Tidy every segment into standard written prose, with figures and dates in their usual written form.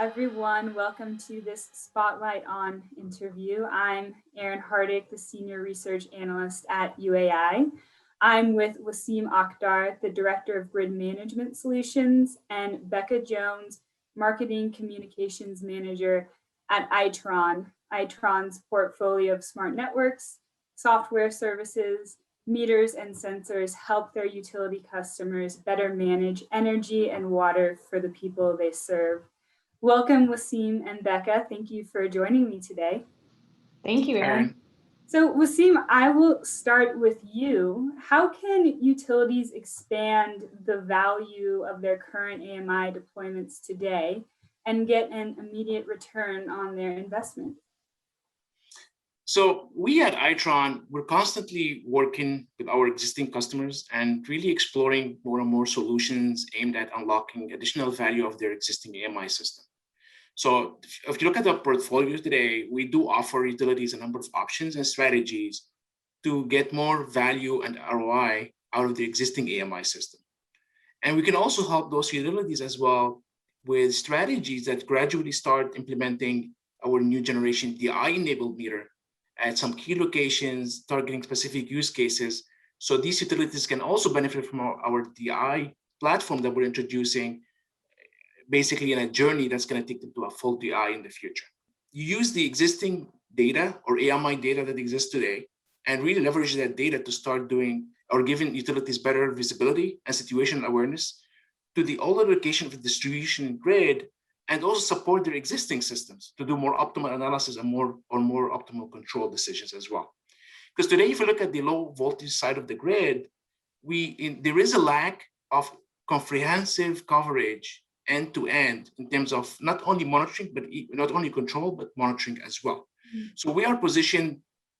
everyone. Welcome to this Spotlight On interview. I'm Erin Hardick, the Senior Research Analyst at UAI. I'm with Wasim Akhtar, the Director of Grid Management Solutions, and Becca Jones, Marketing Communications Manager at Itron. Itron's portfolio of smart networks, software services, meters, and sensors help their utility customers better manage energy and water for the people they serve. Welcome, Wasim and Becca. Thank you for joining me today. Thank you, Erin. So, Wasim, I will start with you. How can utilities expand the value of their current AMI deployments today and get an immediate return on their investment? So we at Itron, we're constantly working with our existing customers and really exploring more and more solutions aimed at unlocking additional value of their existing AMI system. So if you look at the portfolio today, we do offer utilities a number of options and strategies to get more value and ROI out of the existing AMI system. And we can also help those utilities as well with strategies that gradually start implementing our new generation DI-enabled meter at some key locations, targeting specific use cases. So these utilities can also benefit from our DI platform that we're introducing, basically in a journey that's going to take them to a full DI in the future. You use the existing data or AMI data that exists today and really leverage that data to start doing or giving utilities better visibility and situational awareness to the older location of the distribution and grid, and also support their existing systems to do more optimal analysis and more optimal control decisions as well. Because today, if you look at the low voltage side of the grid, there is a lack of comprehensive coverage end to end in terms of not only monitoring, but not only control, but monitoring as well. Mm-hmm. So we are positioned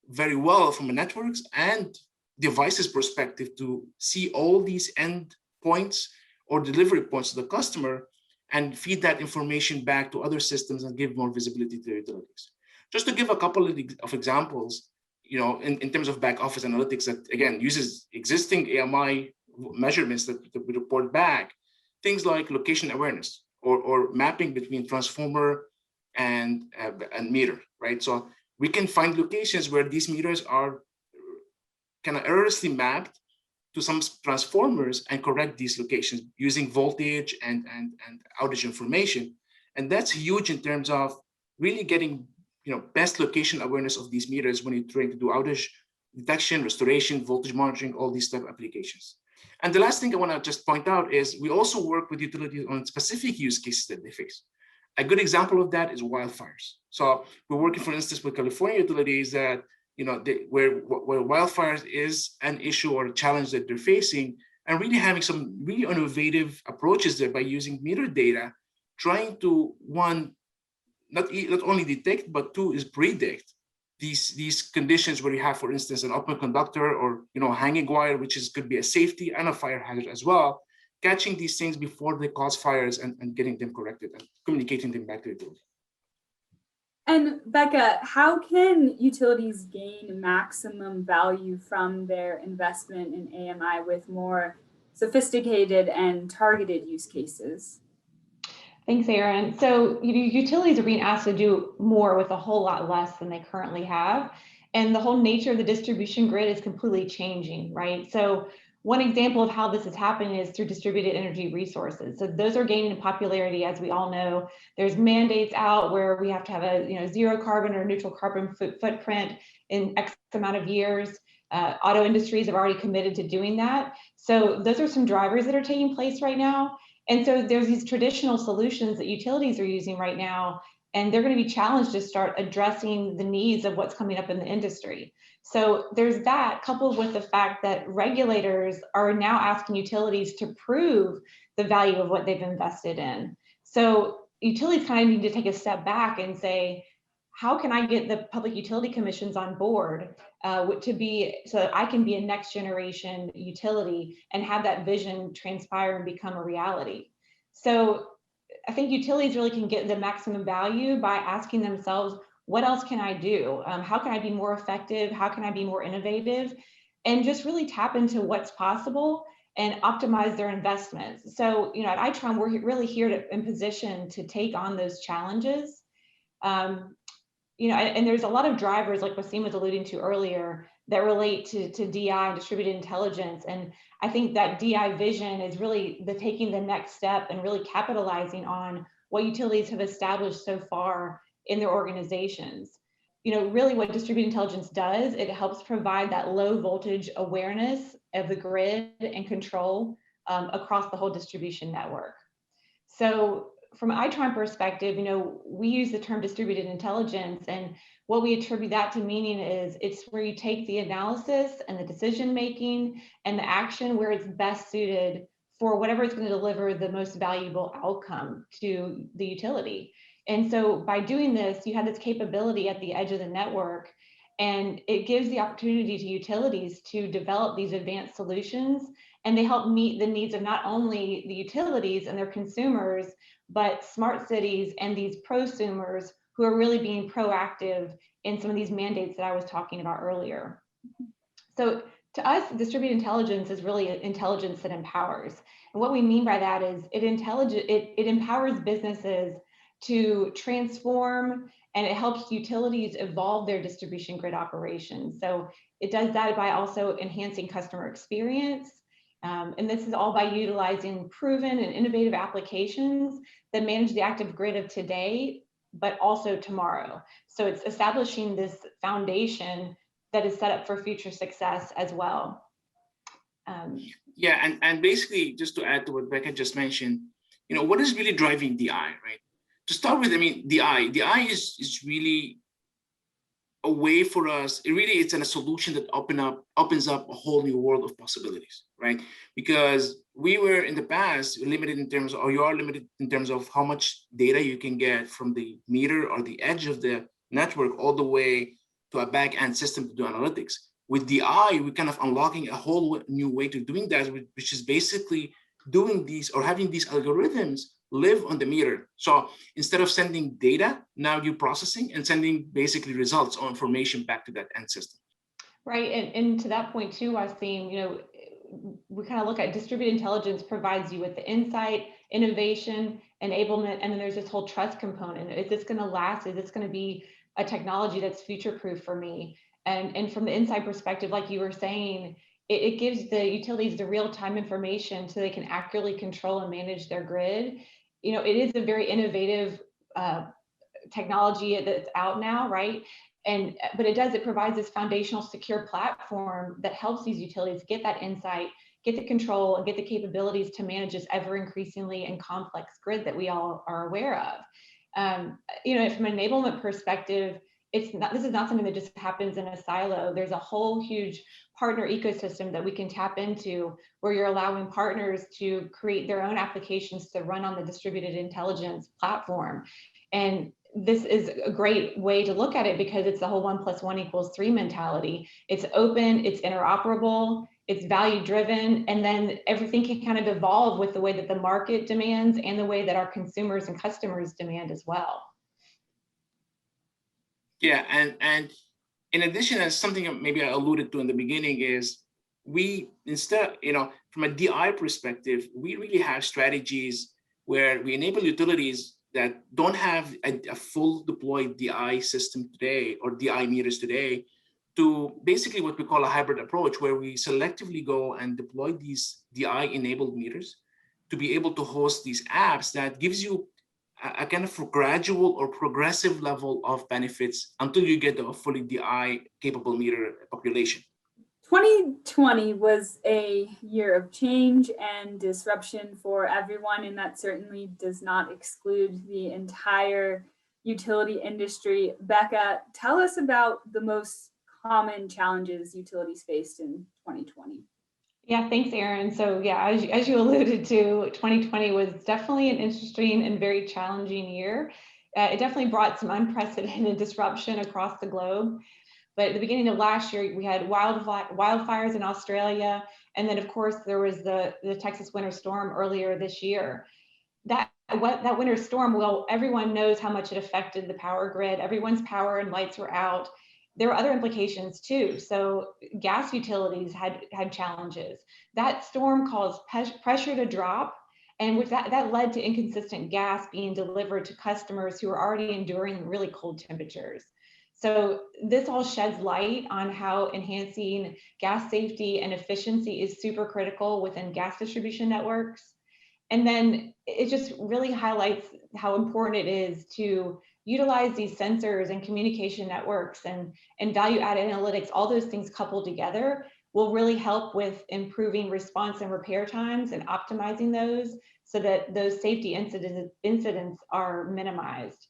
very well from a networks and devices perspective to see all these end points or delivery points to the customer and feed that information back to other systems and give more visibility to the utilities. Just to give a couple of examples, in terms of back office analytics that, again, uses existing AMI measurements that we report back, things like location awareness or mapping between transformer and meter, right? So we can find locations where these meters are kind of erroneously mapped to some transformers and correct these locations using voltage and outage information. And that's huge in terms of really getting best location awareness of these meters when you're trying to do outage detection, restoration, voltage monitoring, all these type of applications. And the last thing I want to just point out is we also work with utilities on specific use cases that they face. A good example of that is wildfires. So we're working, for instance, with California utilities that where wildfires is an issue or a challenge that they're facing, and really having some really innovative approaches there by using meter data, trying to, one, not only detect, but two, is predict these conditions where you have, for instance, an open conductor or hanging wire, which could be a safety and a fire hazard as well, catching these things before they cause fires and getting them corrected and communicating them back to the utility. And Becca, how can utilities gain maximum value from their investment in AMI with more sophisticated and targeted use cases? Thanks, Erin. So utilities are being asked to do more with a whole lot less than they currently have. And the whole nature of the distribution grid is completely changing, right? So one example of how this is happening is through distributed energy resources. So those are gaining in popularity, as we all know. There's mandates out where we have to have a zero carbon or neutral carbon footprint in X amount of years. Auto industries have already committed to doing that. So those are some drivers that are taking place right now. And so there's these traditional solutions that utilities are using right now, and they're going to be challenged to start addressing the needs of what's coming up in the industry. So there's that, coupled with the fact that regulators are now asking utilities to prove the value of what they've invested in. So utilities kind of need to take a step back and say, how can I get the public utility commissions on board so that I can be a next generation utility and have that vision transpire and become a reality? So I think utilities really can get the maximum value by asking themselves, what else can I do? How can I be more effective? How can I be more innovative? And just really tap into what's possible and optimize their investments. So, at Itron, we're really here in position to take on those challenges. And there's a lot of drivers, like Waseem was alluding to earlier, that relate to DI and distributed intelligence. And I think that DI vision is really taking the next step and really capitalizing on what utilities have established so far in their organizations. Really what distributed intelligence does, it helps provide that low voltage awareness of the grid and control across the whole distribution network. So from an Itron perspective, we use the term distributed intelligence, and what we attribute that to meaning is it's where you take the analysis and the decision making and the action where it's best suited for whatever is going to deliver the most valuable outcome to the utility. And so by doing this, you have this capability at the edge of the network, and it gives the opportunity to utilities to develop these advanced solutions, and they help meet the needs of not only the utilities and their consumers, but smart cities and these prosumers who are really being proactive in some of these mandates that I was talking about earlier. So to us, distributed intelligence is really intelligence that empowers. And what we mean by that is it empowers businesses to transform, and it helps utilities evolve their distribution grid operations. So it does that by also enhancing customer experience. And this is all by utilizing proven and innovative applications that manage the active grid of today, but also tomorrow. So it's establishing this foundation that is set up for future success as well. Yeah, and basically, just to add to what Becca just mentioned, what is really driving DI, right? To start with, DI is really a way for us. It's a solution that opens up a whole new world of possibilities, right? Because we were in the past limited in terms of, or you are limited in terms of how much data you can get from the meter or the edge of the network all the way to a back-end system to do analytics. With DI, we're kind of unlocking a whole new way to doing that, which is basically doing these or having these algorithms live on the meter. So instead of sending data, now you're processing and sending basically results or information back to that end system. Right, and to that point too, Waseem, we kind of look at distributed intelligence provides you with the insight, innovation, enablement, and then there's this whole trust component. Is this going to last? Is this going to be a technology that's future-proof for me? And from the insight perspective, like you were saying, it gives the utilities the real-time information so they can accurately control and manage their grid. It is a very innovative technology that's out now, right? But it provides this foundational secure platform that helps these utilities get that insight, get the control, and get the capabilities to manage this ever increasingly and complex grid that we all are aware of. From an enablement perspective, this is not something that just happens in a silo. There's a whole huge partner ecosystem that we can tap into, where you're allowing partners to create their own applications to run on the distributed intelligence platform. And this is a great way to look at it because it's the whole 1 + 1 = 3 mentality. It's open, it's interoperable, it's value driven, and then everything can kind of evolve with the way that the market demands and the way that our consumers and customers demand as well. Yeah, and in addition, as something maybe I alluded to in the beginning is we instead, from a DI perspective, we really have strategies where we enable utilities that don't have a full deployed DI system today or DI meters today to basically what we call a hybrid approach, where we selectively go and deploy these DI enabled meters to be able to host these apps that gives you a kind of gradual or progressive level of benefits until you get a fully DI capable meter population. 2020 was a year of change and disruption for everyone, and that certainly does not exclude the entire utility industry. Becca, tell us about the most common challenges utilities faced in 2020. Yeah, thanks, Erin. So yeah, as you alluded to, 2020 was definitely an interesting and very challenging year. It definitely brought some unprecedented disruption across the globe. But at the beginning of last year, we had wildfires in Australia. And then of course, there was the Texas winter storm earlier this year. That winter storm, well, everyone knows how much it affected the power grid. Everyone's power and lights were out. there were other implications too. So gas utilities had challenges. That storm caused pressure to drop, and which that led to inconsistent gas being delivered to customers who were already enduring really cold temperatures. So this all sheds light on how enhancing gas safety and efficiency is super critical within gas distribution networks. And then it just really highlights how important it is to utilize these sensors and communication networks and value-added analytics. All those things coupled together will really help with improving response and repair times and optimizing those so that those safety incidents are minimized.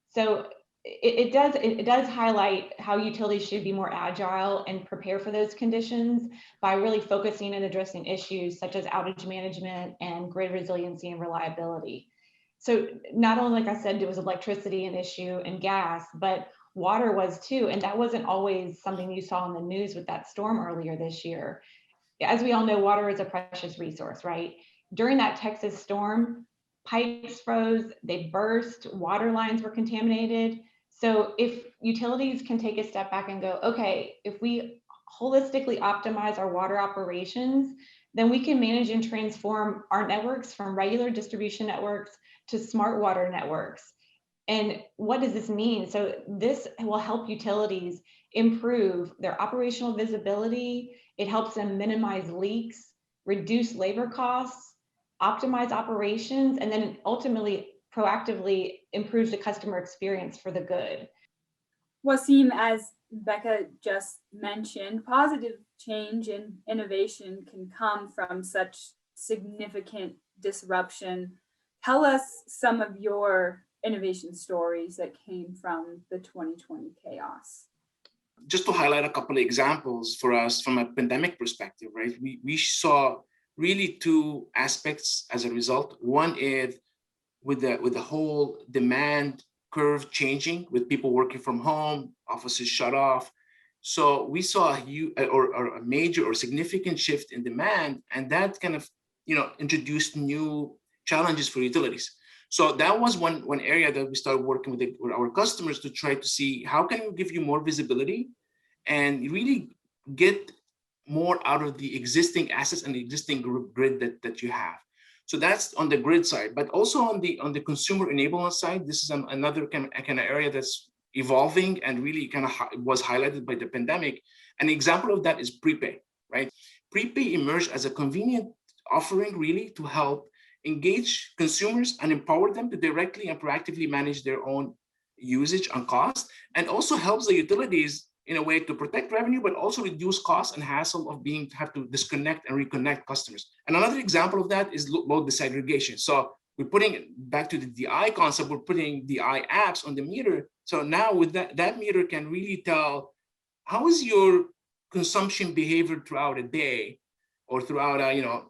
So it does highlight how utilities should be more agile and prepare for those conditions by really focusing and addressing issues such as outage management and grid resiliency and reliability. So not only, like I said, it was electricity an issue and gas, but water was too. And that wasn't always something you saw in the news with that storm earlier this year. As we all know, water is a precious resource, right? During that Texas storm, pipes froze, they burst, water lines were contaminated. So if utilities can take a step back and go, okay, if we holistically optimize our water operations, then we can manage and transform our networks from regular distribution networks to smart water networks. And what does this mean? So this will help utilities improve their operational visibility. It helps them minimize leaks, reduce labor costs, optimize operations, and then ultimately proactively improves the customer experience for the good. Wasim, as Becca just mentioned, positive change and innovation can come from such significant disruption. Tell us some of your innovation stories that came from the 2020 chaos. Just to highlight a couple of examples for us from a pandemic perspective, right? We saw really two aspects as a result. One is with the whole demand curve changing, with people working from home, offices shut off. So we saw a major or significant shift in demand, and that kind of introduced new challenges for utilities. So that was one area that we started working with our customers to try to see how can we give you more visibility and really get more out of the existing assets and the existing grid that you have. So that's on the grid side, but also on the consumer enablement side, this is another kind of area that's evolving and really kind of was highlighted by the pandemic. An example of that is prepay, right? Prepay emerged as a convenient offering really to help engage consumers and empower them to directly and proactively manage their own usage and cost, and also helps the utilities in a way to protect revenue, but also reduce costs and hassle of have to disconnect and reconnect customers. And another example of that is load disaggregation. So we're putting back to the DI concept, we're putting DI apps on the meter. So now with that meter can really tell how is your consumption behavior throughout a day or throughout a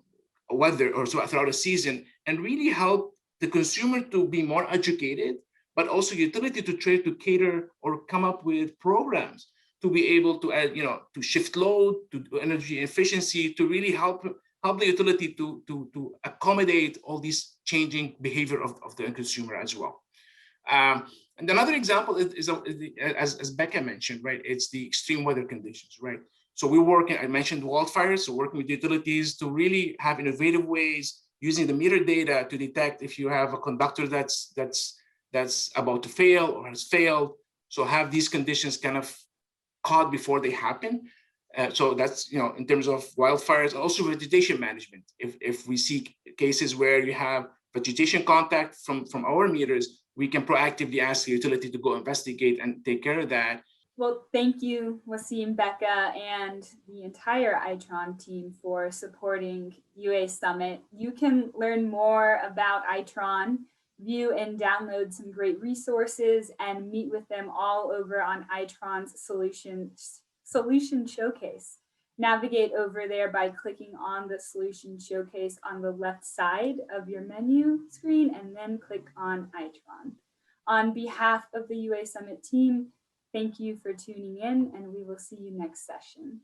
weather or throughout a season, and really help the consumer to be more educated, but also utility to try to cater or come up with programs to be able to add, to shift load, to do energy efficiency, to really help the utility to accommodate all these changing behavior of the consumer as well. And another example is as Becca mentioned, right? It's the extreme weather conditions, right? So we're working, I mentioned wildfires, so working with utilities to really have innovative ways using the meter data to detect if you have a conductor that's about to fail or has failed. So have these conditions kind of caught before they happen. So that's, in terms of wildfires, also vegetation management. If we see cases where you have vegetation contact from our meters, we can proactively ask the utility to go investigate and take care of that. Well, thank you, Wasim, Becca, and the entire Itron team for supporting UA Summit. You can learn more about Itron, view and download some great resources, and meet with them all over on Itron's Solution Showcase. Navigate over there by clicking on the Solution Showcase on the left side of your menu screen, and then click on Itron. On behalf of the UA Summit team, thank you for tuning in, and we will see you next session.